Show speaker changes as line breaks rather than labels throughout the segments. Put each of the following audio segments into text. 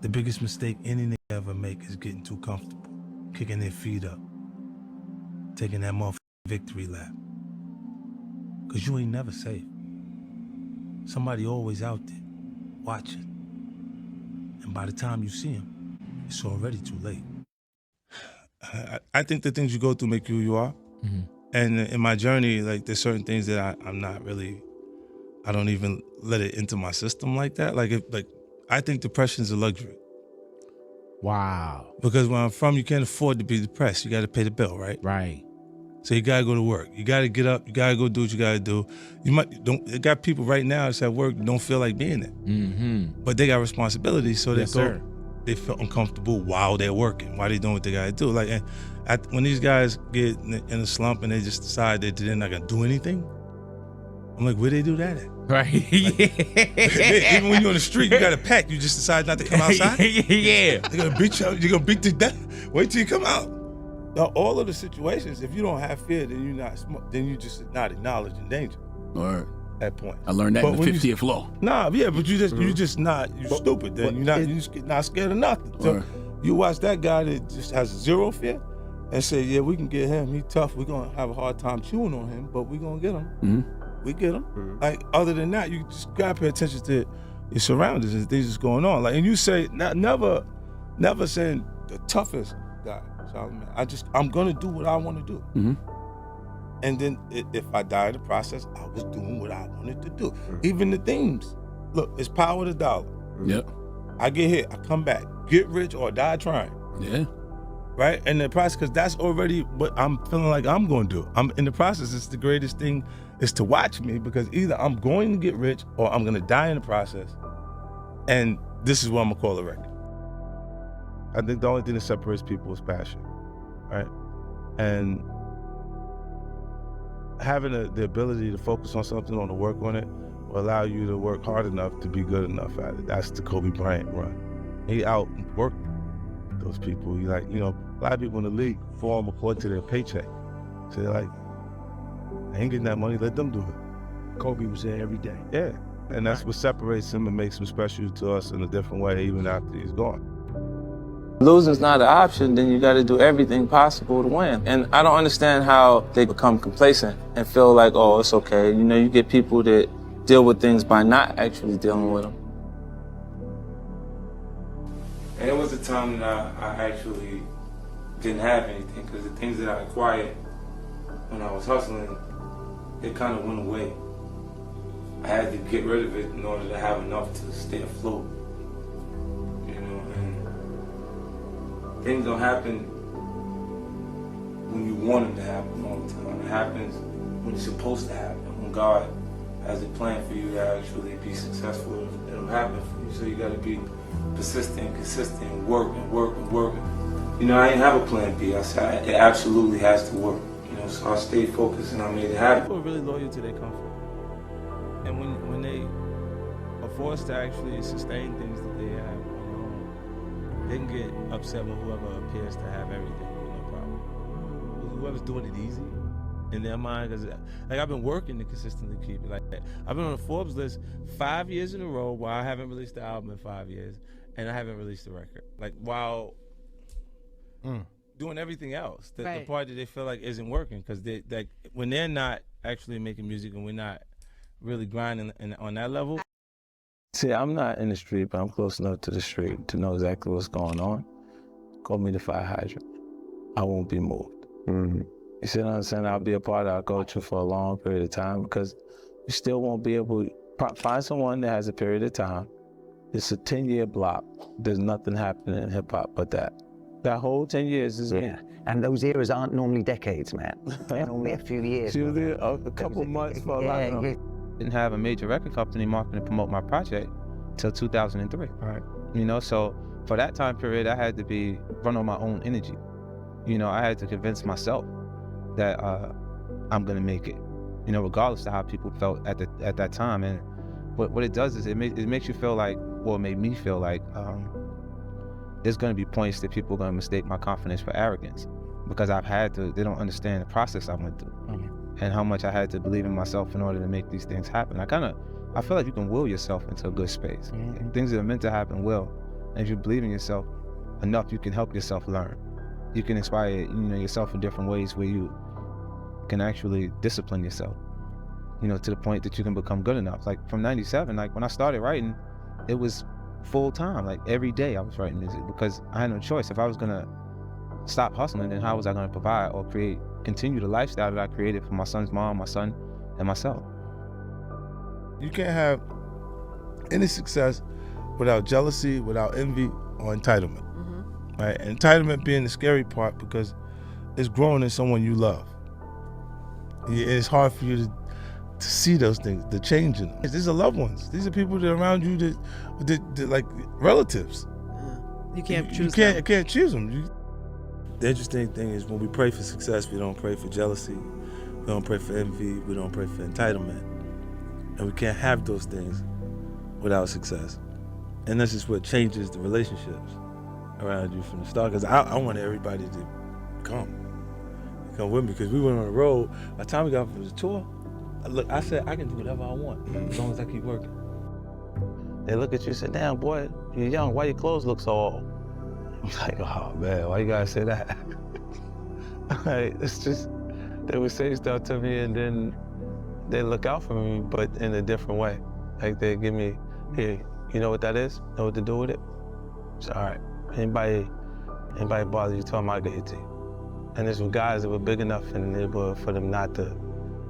The biggest mistake any nigga ever make is getting too comfortable, kicking their feet up, taking that motherfucking victory lap. Cause you ain't never safe. Somebody always out there, watching. And by the time you see him, it's already too late. I think the things you go through make you who you are.
Mm-hmm.
And in my journey, like there's certain things that I'm not really, I don't even let it into my system like that. I think depression is a luxury.
Wow.
Because where I'm from, you can't afford to be depressed. You got to pay the bill, right?
Right.
So you gotta go to work. You gotta get up. You gotta go do what you gotta do. You got people right now that's at work that don't feel like being there,
Mm-hmm.
but they got responsibilities, so
Yes, sir.
They feel uncomfortable while they're working, while they doing what they gotta do. Like, and when these guys get in a slump and they just decide that they're not gonna do anything, I'm like, where they do that at?
Right.
Even when you're on the street, you got a pack. You just decide not to come outside.
Yeah.
They're gonna beat you. You're gonna beat to death. Wait till you come out. Now, all of the situations, if you don't have fear, then you just not acknowledging danger.
All right.
At that point.
I learned that in the 50th law.
Nah, yeah, but you stupid. Then you're not scared of nothing. So you watch that guy that just has zero fear and say, yeah, we can get him. He tough. We're gonna have a hard time chewing on him, but we're gonna get him.
Mm-hmm.
We get him. Mm-hmm. Like, other than that, you just gotta pay attention to your surroundings and things that's going on. Like, and you say, never saying the toughest guy. I'm gonna do what I want to do.
Mm-hmm.
And then if I die in the process, I was doing what I wanted to do. Even the themes. Look, it's power to dollar.
Yep.
I get hit, I come back. Get rich or die trying.
Yeah.
Right? And the process, because that's already what I'm feeling like I'm going to do. I'm in the process. It's the greatest thing is to watch me, because either I'm going to get rich or I'm going to die in the process. And this is what I'm going to call a record. I think the only thing that separates people is passion, right? And having the ability to focus on something, on to work on it, will allow you to work hard enough to be good enough at it. That's the Kobe Bryant run. He outworked those people. A lot of people in the league form according to their paycheck. So they're like, I ain't getting that money, let them do it.
Kobe was there every day.
Yeah, and that's what separates him and makes him special to us in a different way, even after he's gone.
Losing's not an option, then you got to do everything possible to win. And I don't understand how they become complacent and feel like, oh, it's okay. You get people that deal with things by not actually dealing with them. And it was a time that I actually didn't have anything, because the things that I acquired when I was hustling, it kind of went away. I had to get rid of it in order to have enough to stay afloat. Things don't happen when you want them to happen all the time. It happens when it's supposed to happen. When God has a plan for you to actually be successful, it'll happen for you. So you got to be persistent, consistent, work. I didn't have a plan B. I said it absolutely has to work. So I stayed focused and I made it happen. People are really loyal to their comfort, and when they are forced to actually sustain things that they have, they can get upset with whoever appears to have everything, no problem. Whoever's doing it easy in their mind, because I've been working to consistently keep it like that. I've been on the Forbes list 5 years in a row while I haven't released the album in 5 years, and I haven't released the record. While doing everything else, the part that they feel like isn't working, because when they're not actually making music and we're not really grinding on that level. See, I'm not in the street, but I'm close enough to the street to know exactly what's going on. Call me the fire hydrant. I won't be moved.
Mm-hmm.
You see what I'm saying? I'll be a part of our culture for a long period of time, because you still won't be able to find someone that has a period of time. It's a 10-year block. There's nothing happening in hip hop but that. That whole 10 years is
and those eras aren't normally decades, man. They're normally a few years.
She was there a couple months for a lot of them. Didn't have a major record company marketing and promote my project till 2003.
Right.
So for that time period, I had to run on my own energy. I had to convince myself that I'm gonna make it, regardless of how people felt at that time. And what it does is it makes you feel like, well, it made me feel like there's gonna be points that people are gonna mistake my confidence for arrogance, because they don't understand the process I went through. And how much I had to believe in myself in order to make these things happen. I feel like you can will yourself into a good space. Things that are meant to happen will.
If you believe in yourself enough, you can help yourself learn. You can inspire, yourself in different ways where you can actually discipline yourself, to the point that you can become good enough. Like from 97, like when I started writing, it was full time. Like every day I was writing music because I had no choice. If I was gonna stop hustling, then how was I gonna provide or continue the lifestyle that I created for my son's mom, my son, and myself?
You can't have any success without jealousy, without envy, or entitlement. Right? And entitlement being the scary part because it's growing in someone you love. It's hard for you to see those things, the change in them. These are loved ones. These are people that are around you that like relatives.
You can't choose
You
them.
can't choose them. The interesting thing is when we pray for success, we don't pray for jealousy, we don't pray for envy, we don't pray for entitlement. And we can't have those things without success. And this is what changes the relationships around you from the start. Because I wanted everybody to come with me because we went on the road. By the time we got from the tour, I said, I can do whatever I want as long as I keep working.
They look at you and say, damn, boy, you're young. Why your clothes look so old? I'm like, oh, man, why you gotta say that? Like, it's just, they would say stuff to me and then they look out for me, but in a different way. Like, they give me, here, you know what that is? Know what to do with it? It's all right. Anybody bother you, tell them I'll get it to you. And there's some guys that were big enough in the neighborhood for them not to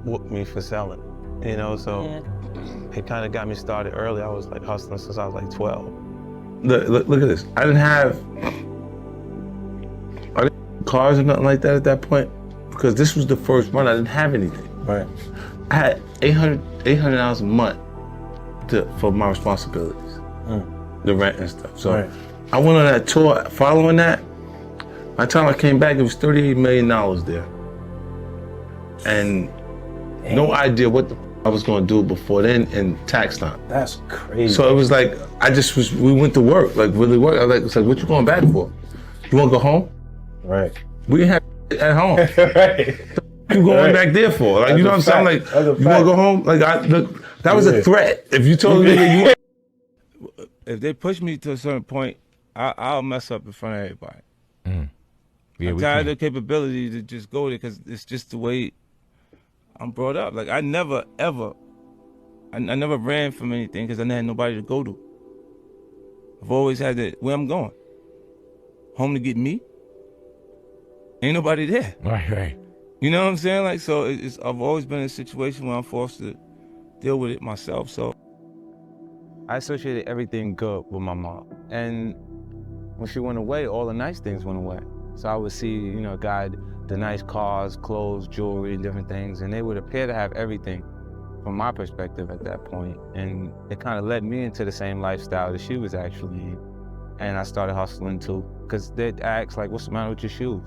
whoop me for selling, so it kind of got me started early. I was like hustling since I was like 12.
Look at this. I didn't have cars or nothing like that at that point because this was the first run. I didn't have anything. Right. I had $800 a month for my responsibilities, the rent and stuff. So I went on that tour. Following that, by the time I came back, it was $38 million there, and no idea what I was going to do before then in tax time.
That's crazy.
So it was like we went to work, like really work. I was like, what you going back for? You want to go home?
Right.
We didn't have at home.
Right.
You going back there for? Like, you know what I'm saying? Like, you want to go home? Like, that was a threat. If you told me if they push me to a certain point, I'll mess up in front of everybody.
Yeah,
I got the capability to just go there because it's just the way I'm brought up. Like, I never ran from anything because I never had nobody to go to. I've always had where I'm going. Home to get me. Ain't nobody there.
Right.
You know what I'm saying? Like, so I've always been in a situation where I'm forced to deal with it myself, so.
I associated everything good with my mom. And when she went away, all the nice things went away. So I would see, the nice cars, clothes, jewelry, different things, and they would appear to have everything from my perspective at that point. And it kind of led me into the same lifestyle that she was actually in. And I started hustling too, because they'd ask, like, what's the matter with your shoes?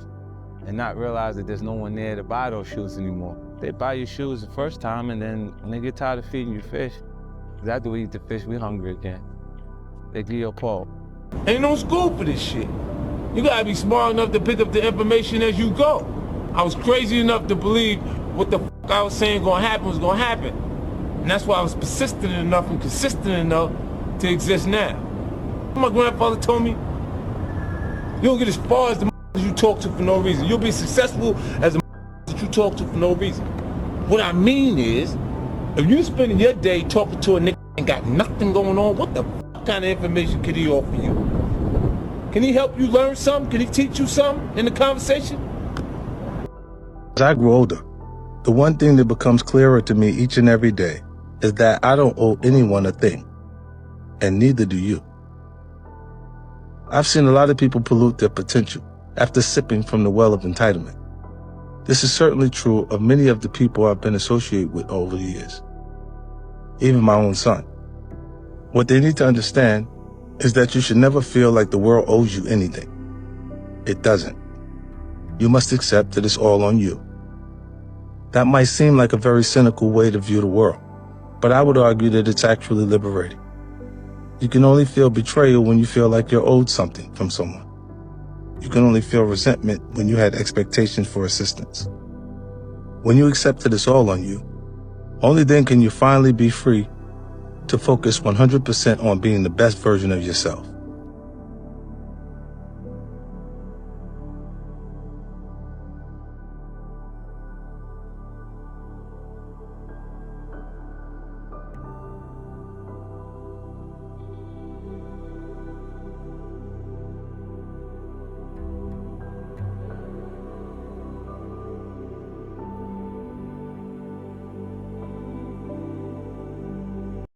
And not realize that there's no one there to buy those shoes anymore. They buy your shoes the first time, and then when they get tired of feeding you fish, because after we eat the fish, we hungry again. They give you a paw.
Ain't no school for this shit. You gotta be smart enough to pick up the information as you go. I was crazy enough to believe what the fuck I was saying gonna happen was gonna happen. And that's why I was persistent enough and consistent enough to exist now. My grandfather told me, you don't get as far as the you talk to for no reason. You'll be successful as the that you talk to for no reason. What I mean is, if you spending your day talking to a nigga and got nothing going on, what the fuck kind of information could he offer you? Can he help you learn something? Can he teach you something in the conversation?
As I grow older, the one thing that becomes clearer to me each and every day is that I don't owe anyone a thing, and neither do you. I've seen a lot of people pollute their potential after sipping from the well of entitlement. This is certainly true of many of the people I've been associated with over the years, even my own son. What they need to understand is that you should never feel like the world owes you anything. It doesn't. You must accept that it's all on you. That might seem like a very cynical way to view the world, but I would argue that it's actually liberating. You can only feel betrayal when you feel like you're owed something from someone. You can only feel resentment when you had expectations for assistance. When you accept that it's all on you, only then can you finally be free to focus 100% on being the best version of yourself.